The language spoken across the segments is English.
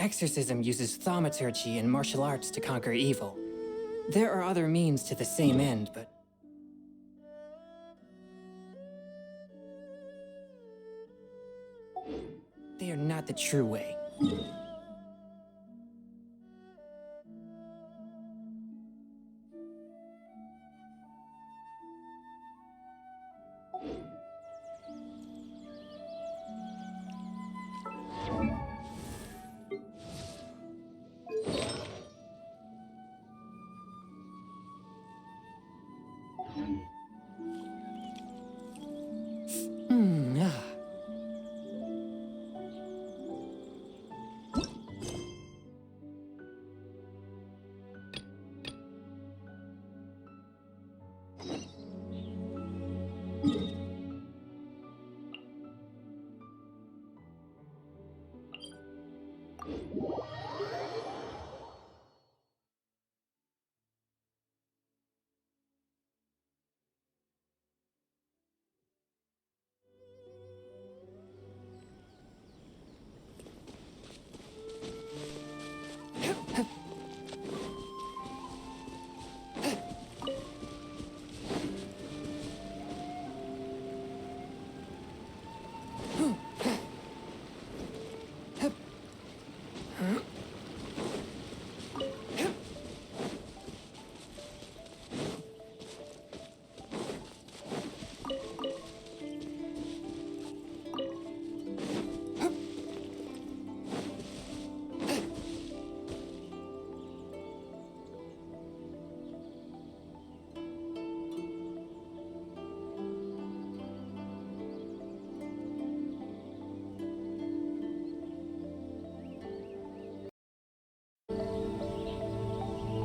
exorcism uses thaumaturgy and martial arts to conquer evil. There are other means to the same end, but... they are not the true way.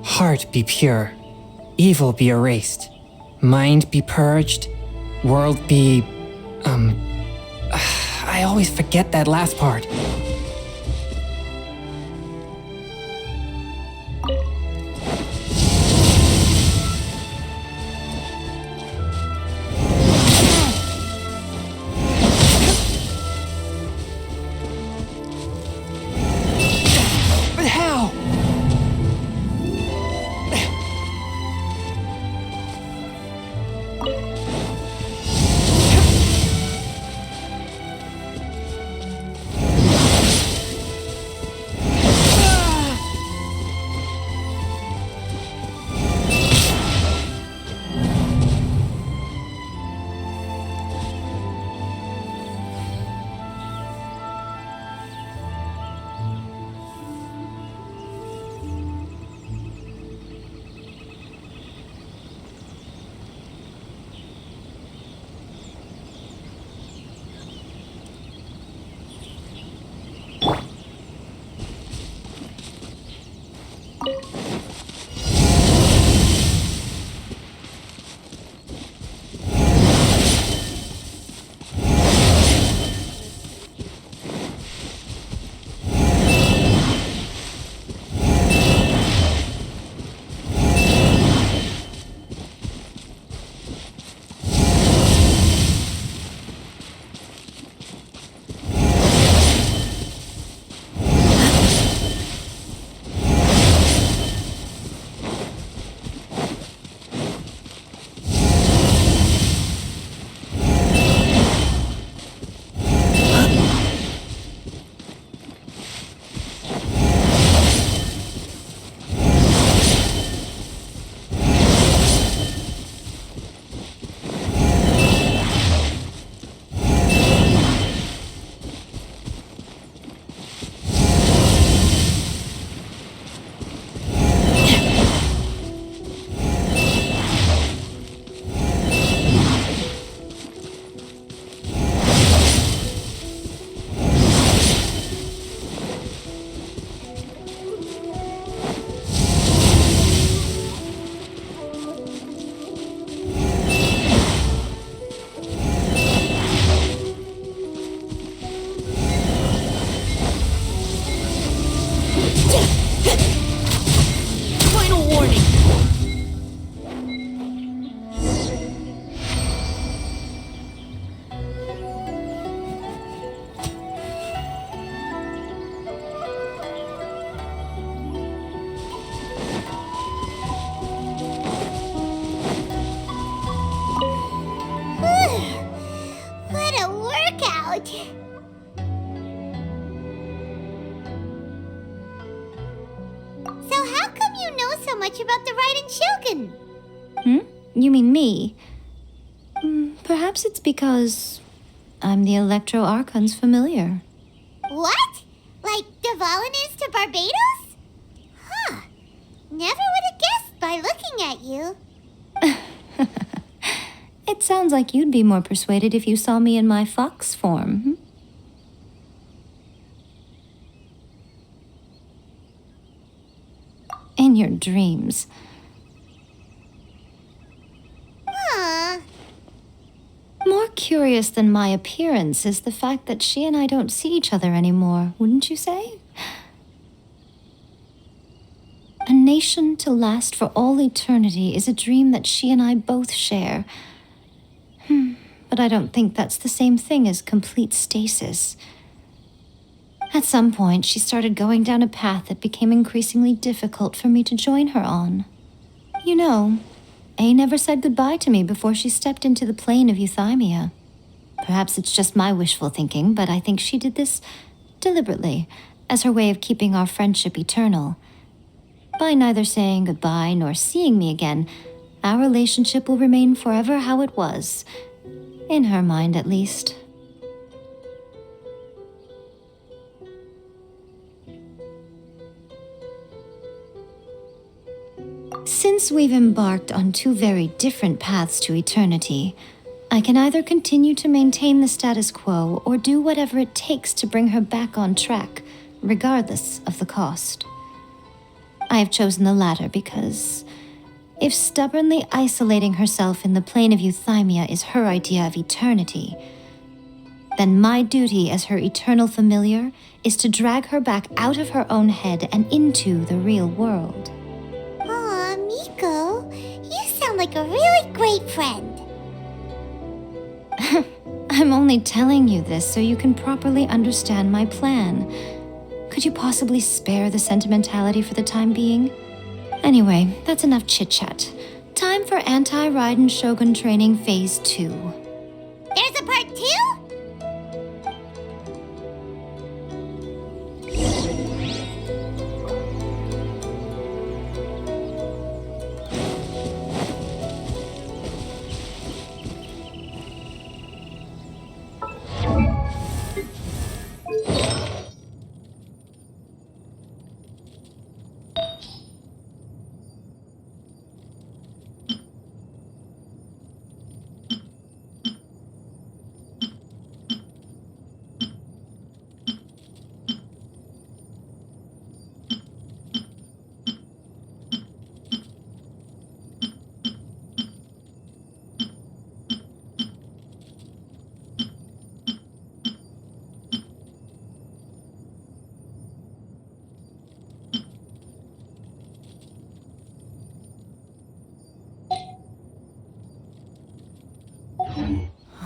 Heart be pure, evil be erased, mind be purged, world be... I always forget that last part. But how? out! So how come you know so much about the Raiden Shogun? You mean me? Perhaps it's because I'm the Electro Archon's familiar. What? Like Dvalin is to Barbados? Huh. Never would have guessed by looking at you. It sounds like you'd be more persuaded if you saw me in my fox form. In your dreams. More curious than my appearance is the fact that she and I don't see each other anymore, wouldn't you say? A nation to last for all eternity is a dream that she and I both share. But I don't think that's the same thing as complete stasis. At some point, she started going down a path that became increasingly difficult for me to join her on. You know, A never said goodbye to me before she stepped into the plane of euthymia. Perhaps it's just my wishful thinking, but I think she did this deliberately, as her way of keeping our friendship eternal. By neither saying goodbye nor seeing me again, our relationship will remain forever how it was. In her mind, at least. Since we've embarked on two very different paths to eternity, I can either continue to maintain the status quo or do whatever it takes to bring her back on track, regardless of the cost. I have chosen the latter because if stubbornly isolating herself in the plane of euthymia is her idea of eternity, then my duty as her eternal familiar is to drag her back out of her own head and into the real world. Aw, Miko, you sound like a really great friend. I'm only telling you this so you can properly understand my plan. Could you possibly spare the sentimentality for the time being? Anyway, that's enough chit-chat. Time for Anti-Raiden Shogun Training Phase 2. There's a part 2?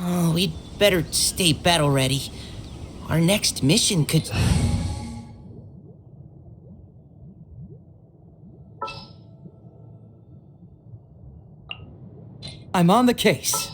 Oh, we'd better stay battle ready. Our next mission could... I'm on the case.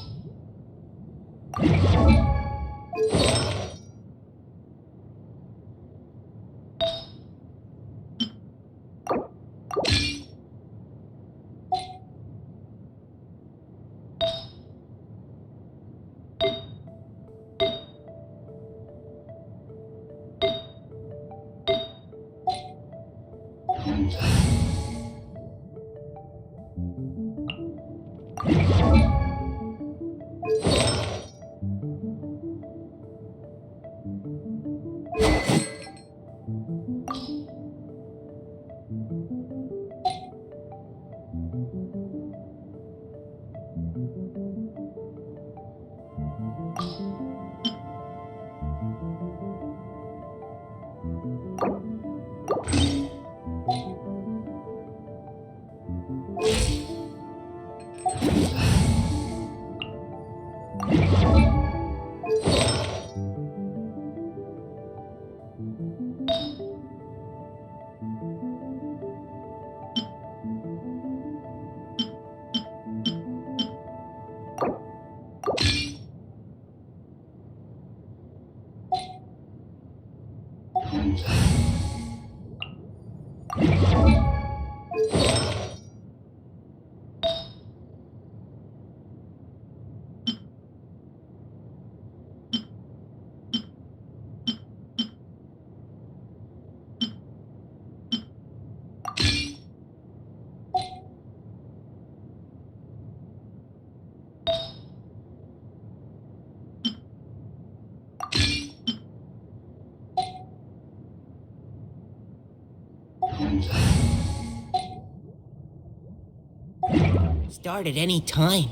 Start at any time.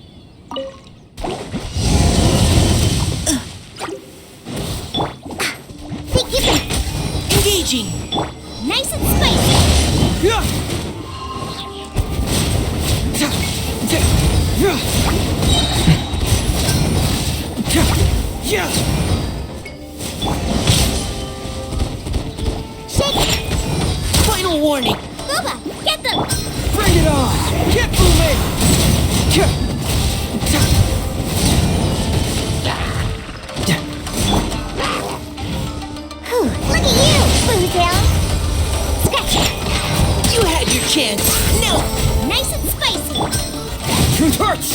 Engaging. Nice and spicy. Shake it. Final warning. Booba, get them. Bring it on! Keep moving! Whew, look at you, Bootail. Scratch it. You had your chance. No. Nice and spicy. It hurts!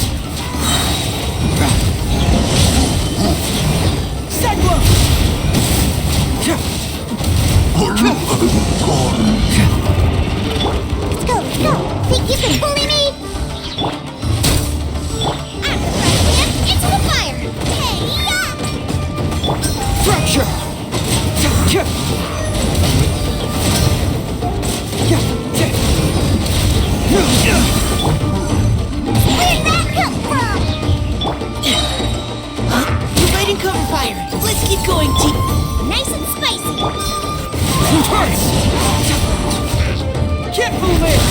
Cyclone! Let's go. Think you can bully me? I'm throwing him into the fire. Hey-ya! Fracture! Where'd that come from? Providing cover fire. Let's keep going, T. Nice and spicy. It hurts! Keep moving!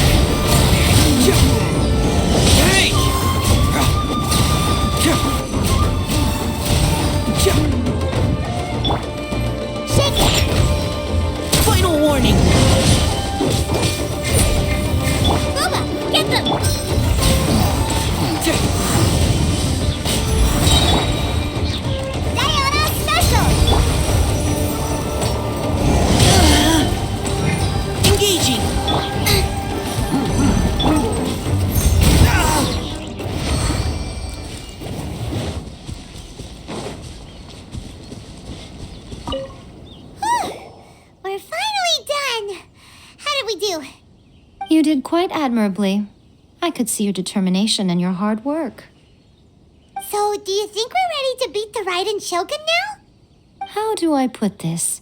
Hey! Shake it. Final warning. Booba, get them. Diana special. Engaging. We're finally done. How did we do? You did quite admirably. I could see your determination and your hard work. So, do you think we're ready to beat the Raiden Shogun now? How do I put this?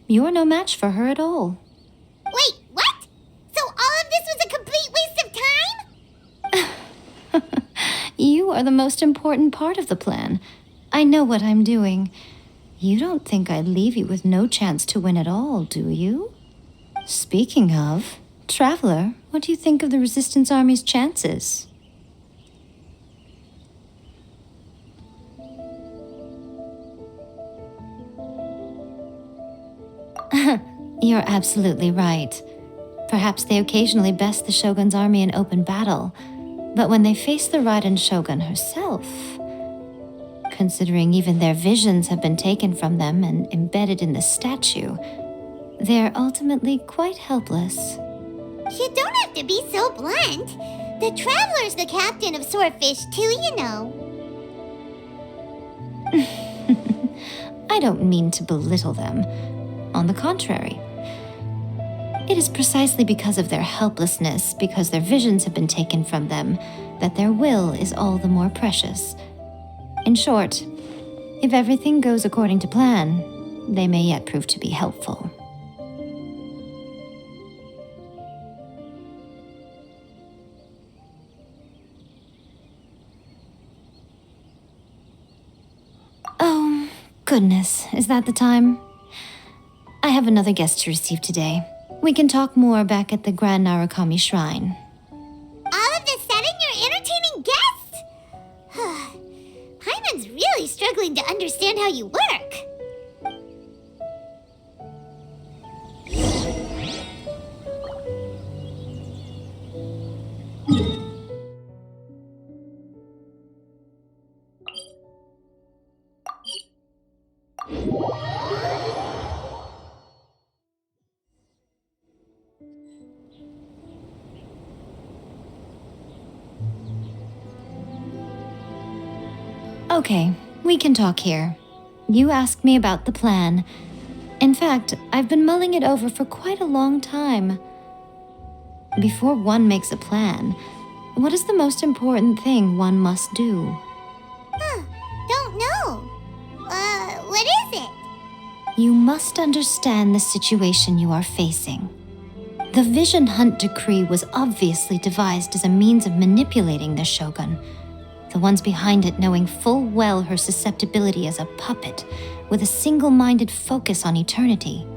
You're no match for her at all. Wait, what? So all of this was a complete waste of time? You are the most important part of the plan. I know what I'm doing. You don't think I'd leave you with no chance to win at all, do you? Speaking of, Traveler, what do you think of the Resistance Army's chances? You're absolutely right. Perhaps they occasionally best the Shogun's army in open battle, but when they face the Raiden Shogun herself, considering even their visions have been taken from them and embedded in the statue, they're ultimately quite helpless. You don't have to be so blunt. The Traveler's the captain of Swordfish too, you know. I don't mean to belittle them. On the contrary. It is precisely because of their helplessness, because their visions have been taken from them, that their will is all the more precious. In short, if everything goes according to plan, they may yet prove to be helpful. Oh, goodness, is that the time? I have another guest to receive today. We can talk more back at the Grand Narukami Shrine. All of a sudden, you're entertaining guests? Hyman's really struggling to understand how you work. Okay, we can talk here. You asked me about the plan. In fact, I've been mulling it over for quite a long time. Before one makes a plan, what is the most important thing one must do? Don't know. What is it? You must understand the situation you are facing. The Vision Hunt Decree was obviously devised as a means of manipulating the Shogun, the ones behind it knowing full well her susceptibility as a puppet, with a single-minded focus on eternity.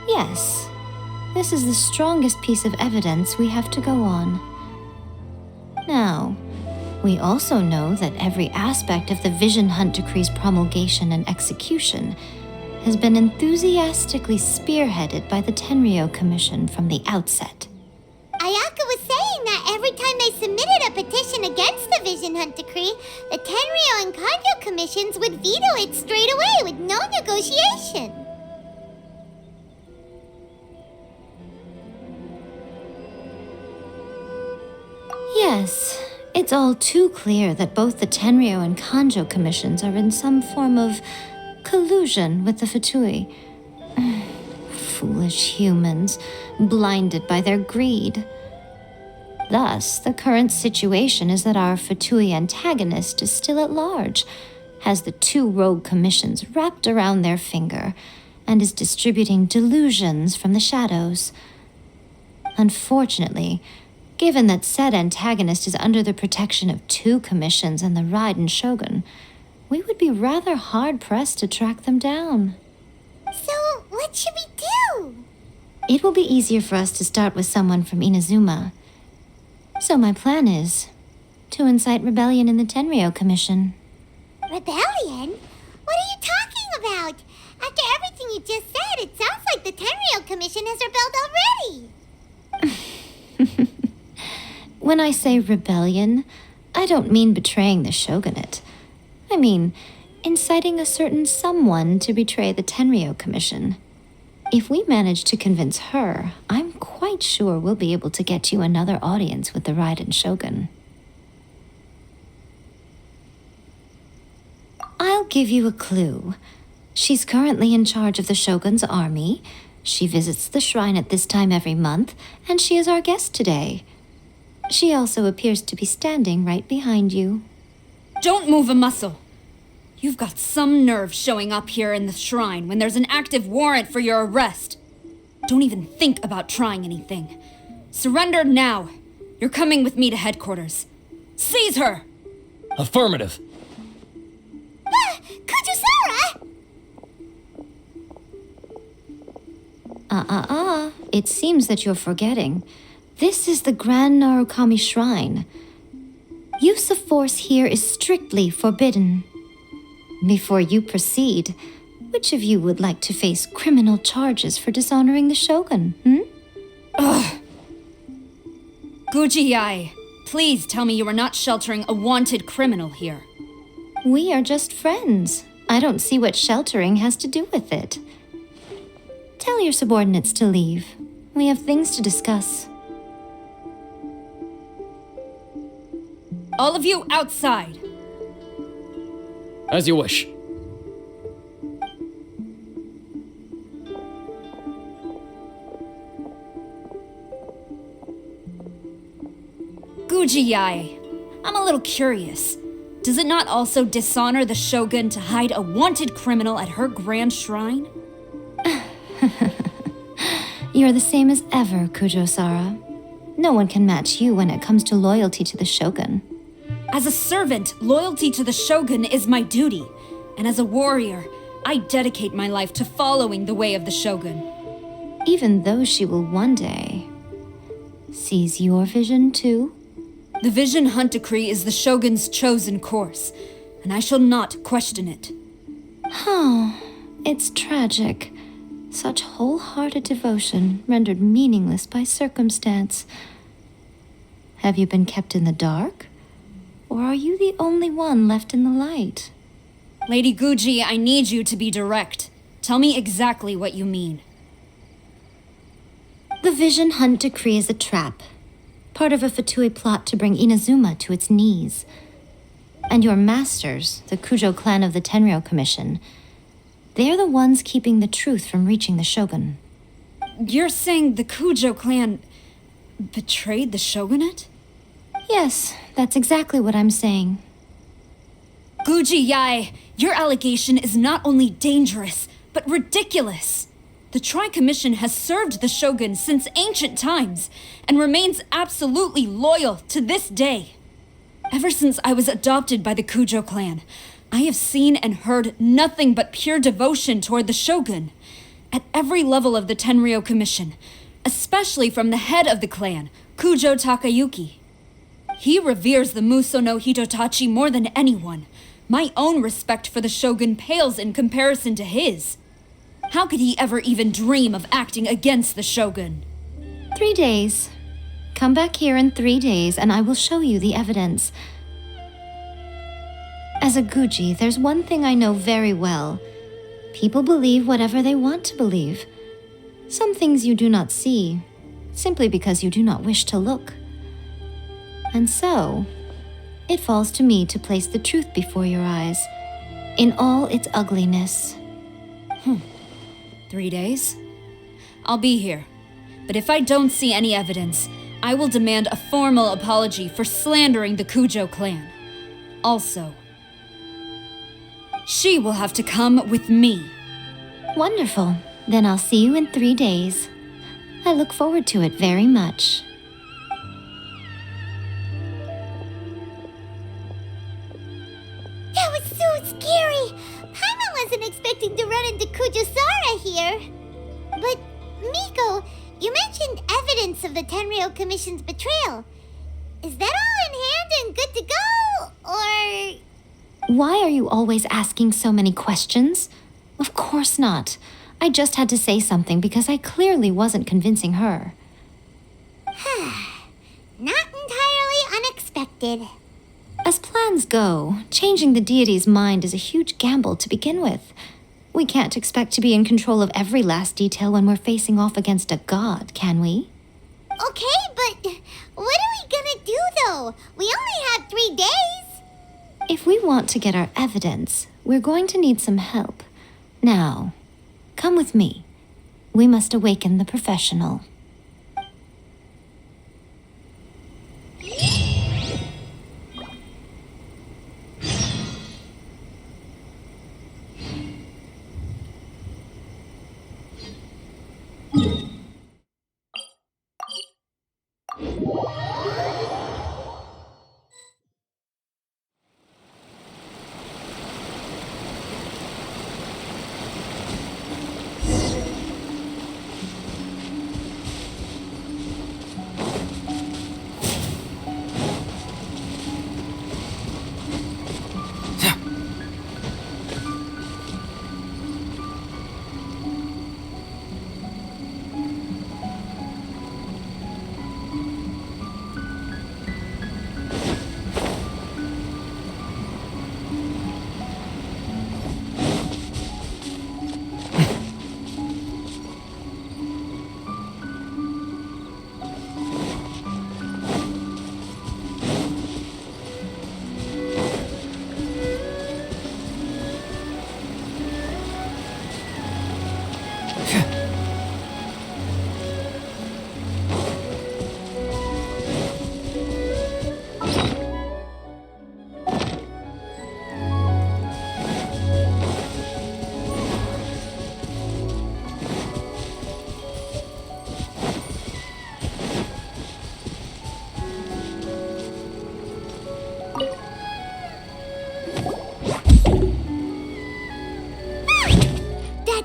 Yes, this is the strongest piece of evidence we have to go on. Now, we also know that every aspect of the Vision Hunt Decree's promulgation and execution has been enthusiastically spearheaded by the Tenryou Commission from the outset. Ayaka was saying that every time they submitted a petition against the Vision Hunt Decree, the Tenryou and Kanjo commissions would veto it straight away with no negotiation. Yes, it's all too clear that both the Tenryou and Kanjo commissions are in some form of collusion with the Fatui. Foolish humans, blinded by their greed. Thus, the current situation is that our Fatui antagonist is still at large, has the two rogue commissions wrapped around their finger, and is distributing delusions from the shadows. Unfortunately, given that said antagonist is under the protection of two commissions and the Raiden Shogun, we would be rather hard-pressed to track them down. So, what should we do? It will be easier for us to start with someone from Inazuma. So my plan is to incite rebellion in the Tenryou Commission. Rebellion? What are you talking about? After everything you just said, it sounds like the Tenryou Commission has rebelled already. When I say rebellion, I don't mean betraying the shogunate. I mean inciting a certain someone to betray the Tenryou Commission. If we manage to convince her, I'm quite sure we'll be able to get you another audience with the Raiden Shogun. I'll give you a clue. She's currently in charge of the Shogun's army. She visits the shrine at this time every month, and she is our guest today. She also appears to be standing right behind you. Don't move a muscle. You've got some nerve showing up here in the shrine when there's an active warrant for your arrest. Don't even think about trying anything. Surrender now. You're coming with me to headquarters. Seize her! Affirmative. Kujusara! It seems that you're forgetting. This is the Grand Narukami Shrine. Use of force here is strictly forbidden. Before you proceed, which of you would like to face criminal charges for dishonoring the Shogun, Ugh! Guji-ai, please tell me you are not sheltering a wanted criminal here. We are just friends. I don't see what sheltering has to do with it. Tell your subordinates to leave. We have things to discuss. All of you outside. As you wish. Guji-ai, I'm a little curious. Does it not also dishonor the Shogun to hide a wanted criminal at her grand shrine? You're the same as ever, Kujo-sara. No one can match you when it comes to loyalty to the Shogun. As a servant, loyalty to the Shogun is my duty. And as a warrior, I dedicate my life to following the way of the Shogun. Even though she will one day seize your vision too? The Vision Hunt Decree is the Shogun's chosen course, and I shall not question it. It's tragic. Such wholehearted devotion rendered meaningless by circumstance. Have you been kept in the dark? Or are you the only one left in the light? Lady Guji, I need you to be direct. Tell me exactly what you mean. The Vision Hunt Decree is a trap. part of a Fatui plot to bring Inazuma to its knees. And your masters, the Kujo clan of the Tenryou Commission, they're the ones keeping the truth from reaching the Shogun. You're saying the Kujo clan betrayed the shogunate? Yes, that's exactly what I'm saying. Guji Yae, your allegation is not only dangerous, but ridiculous. The Tri-Commission has served the Shogun since ancient times, and remains absolutely loyal to this day. Ever since I was adopted by the Kujo clan, I have seen and heard nothing but pure devotion toward the Shogun. At every level of the Tenryou Commission, especially from the head of the clan, Kujo Takayuki. He reveres the Muso no Hitotachi more than anyone. My own respect for the Shogun pales in comparison to his. How could he ever even dream of acting against the Shogun? 3 days. Come back here in 3 days and I will show you the evidence. As a Guji, there's one thing I know very well. People believe whatever they want to believe. Some things you do not see, simply because you do not wish to look. And so, it falls to me to place the truth before your eyes, in all its ugliness. 3 days? I'll be here. But if I don't see any evidence, I will demand a formal apology for slandering the Kujo clan. Also, she will have to come with me. Wonderful. Then I'll see you in 3 days. I look forward to it very much. That was so scary! Paimon wasn't expecting to run into Kujosara here. But, Miko, you mentioned evidence of the Tenryou Commission's betrayal. Is that all in hand and good to go, or...? Why are you always asking so many questions? Of course not. I just had to say something because I clearly wasn't convincing her. Not entirely unexpected. As plans go, changing the deity's mind is a huge gamble to begin with. We can't expect to be in control of every last detail when we're facing off against a god, can we? Okay, but what are we gonna do, though? We only have 3 days. If we want to get our evidence, we're going to need some help. Now, come with me. We must awaken the professional.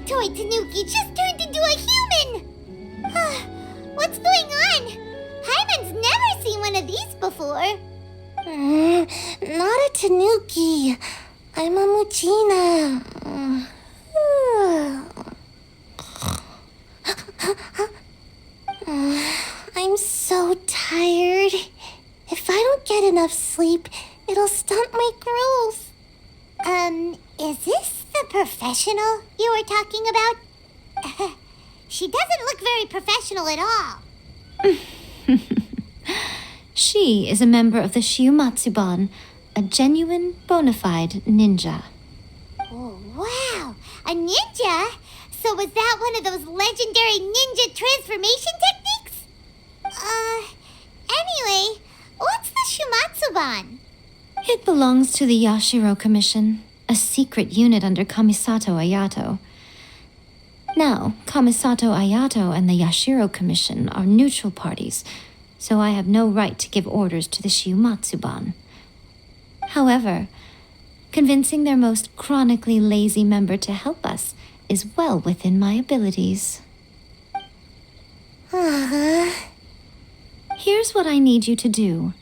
Toy Tanuki just turned into a human! What's going on? Hyman's never seen one of these before. Not a Tanuki. I'm a Muchina. I'm so tired. If I don't get enough sleep, it'll stunt my growth. Is this the professional you were talking about? She doesn't look very professional at all. She is a member of the Shiumatsuban, a genuine, bona fide ninja. Oh, wow! A ninja? So was that one of those legendary ninja transformation techniques? Anyway, what's the Shiumatsuban? It belongs to the Yashiro Commission, a secret unit under Kamisato Ayato. Now, Kamisato Ayato and the Yashiro Commission are neutral parties, so I have no right to give orders to the Shiumatsuban. However, convincing their most chronically lazy member to help us is well within my abilities. Here's what I need you to do.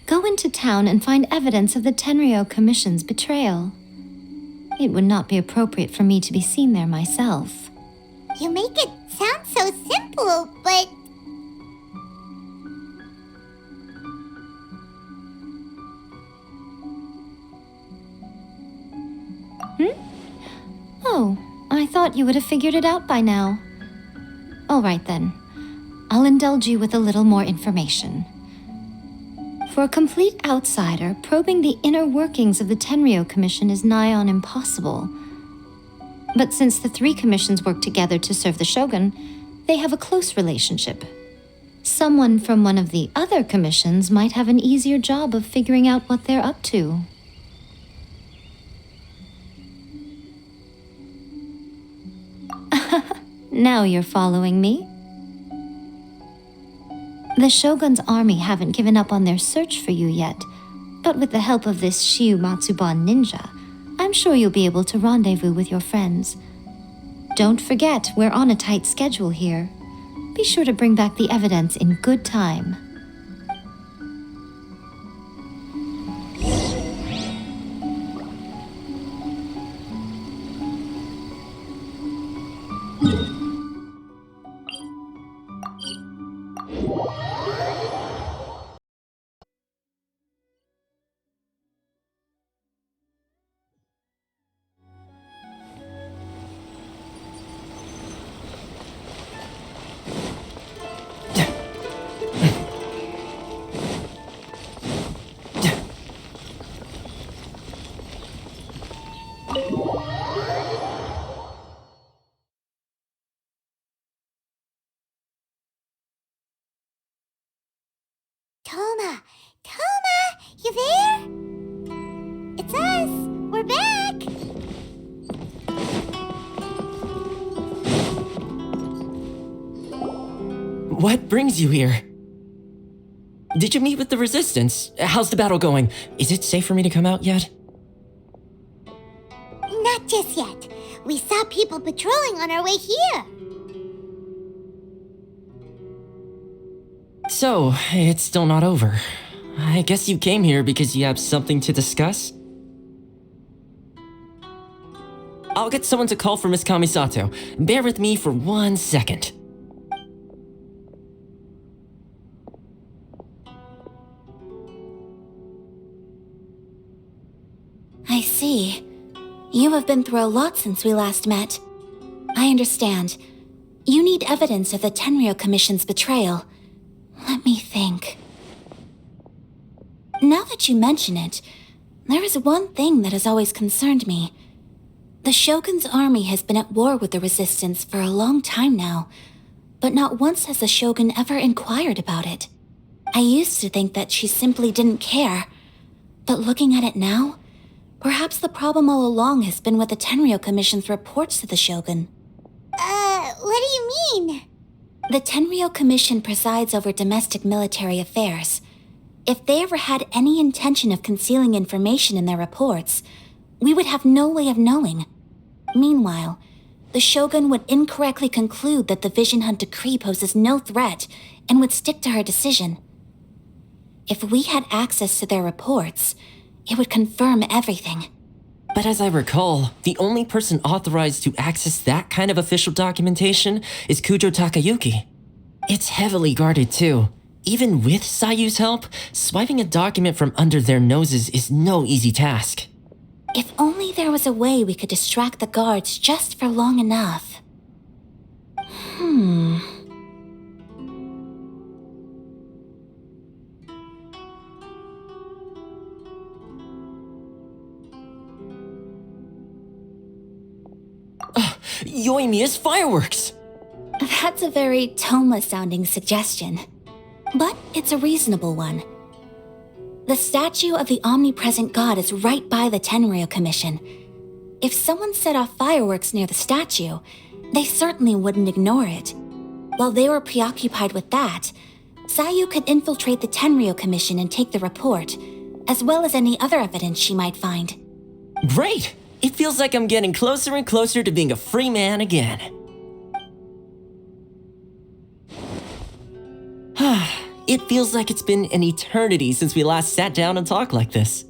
Go into town and find evidence of the Tenryou Commission's betrayal. It would not be appropriate for me to be seen there myself. You make it sound so simple, but... Oh, I thought you would have figured it out by now. All right then. I'll indulge you with a little more information. For a complete outsider, probing the inner workings of the Tenryou Commission is nigh on impossible. But since the three commissions work together to serve the Shogun, they have a close relationship. Someone from one of the other commissions might have an easier job of figuring out what they're up to. Now you're following me. The Shogun's army haven't given up on their search for you yet, but with the help of this Shiumatsuban ninja, I'm sure you'll be able to rendezvous with your friends. Don't forget, we're on a tight schedule here. Be sure to bring back the evidence in good time. Toma, you there? It's us. We're back. What brings you here? Did you meet with the Resistance? How's the battle going? Is it safe for me to come out yet? Not just yet. We saw people patrolling on our way here. So, it's still not over. I guess you came here because you have something to discuss? I'll get someone to call for Miss Kamisato. Bear with me for 1 second. I see. You have been through a lot since we last met. I understand. You need evidence of the Tenryou Commission's betrayal. Let me think. Now that you mention it, there is one thing that has always concerned me. The Shogun's army has been at war with the Resistance for a long time now, but not once has the Shogun ever inquired about it. I used to think that she simply didn't care, but looking at it now, perhaps the problem all along has been with the Tenryou Commission's reports to the Shogun. What do you mean? The Tenryou Commission presides over domestic military affairs. If they ever had any intention of concealing information in their reports, we would have no way of knowing. Meanwhile, the Shogun would incorrectly conclude that the Vision Hunt decree poses no threat and would stick to her decision. If we had access to their reports, it would confirm everything. But as I recall, the only person authorized to access that kind of official documentation is Kujo Takayuki. It's heavily guarded too. Even with Sayu's help, swiping a document from under their noses is no easy task. If only there was a way we could distract the guards just for long enough. Yoimiya's fireworks! That's a very Toma-sounding suggestion. But it's a reasonable one. The statue of the omnipresent god is right by the Tenryou Commission. If someone set off fireworks near the statue, they certainly wouldn't ignore it. While they were preoccupied with that, Sayu could infiltrate the Tenryou Commission and take the report, as well as any other evidence she might find. Great! It feels like I'm getting closer and closer to being a free man again. It feels like it's been an eternity since we last sat down and talked like this.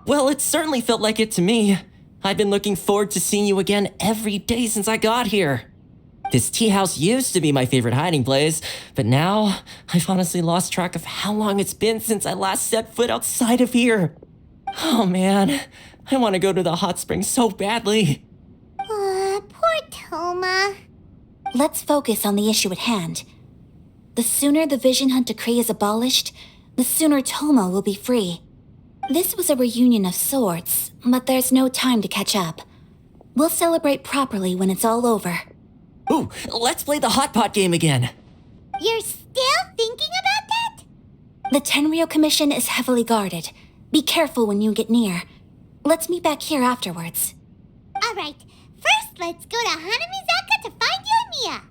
Well, it certainly felt like it to me. I've been looking forward to seeing you again every day since I got here. This tea house used to be my favorite hiding place, but now I've honestly lost track of how long it's been since I last set foot outside of here. Oh man, I want to go to the hot springs so badly. Poor Toma. Let's focus on the issue at hand. The sooner the Vision Hunt Decree is abolished, the sooner Toma will be free. This was a reunion of sorts, but there's no time to catch up. We'll celebrate properly when it's all over. Ooh, let's play the hot pot game again. You're still thinking about that? The Tenryou Commission is heavily guarded. Be careful when you get near. Let's meet back here afterwards. Alright, first let's go to Hanamizaka to find Yoimiya.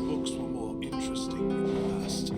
Books were more interesting in the past.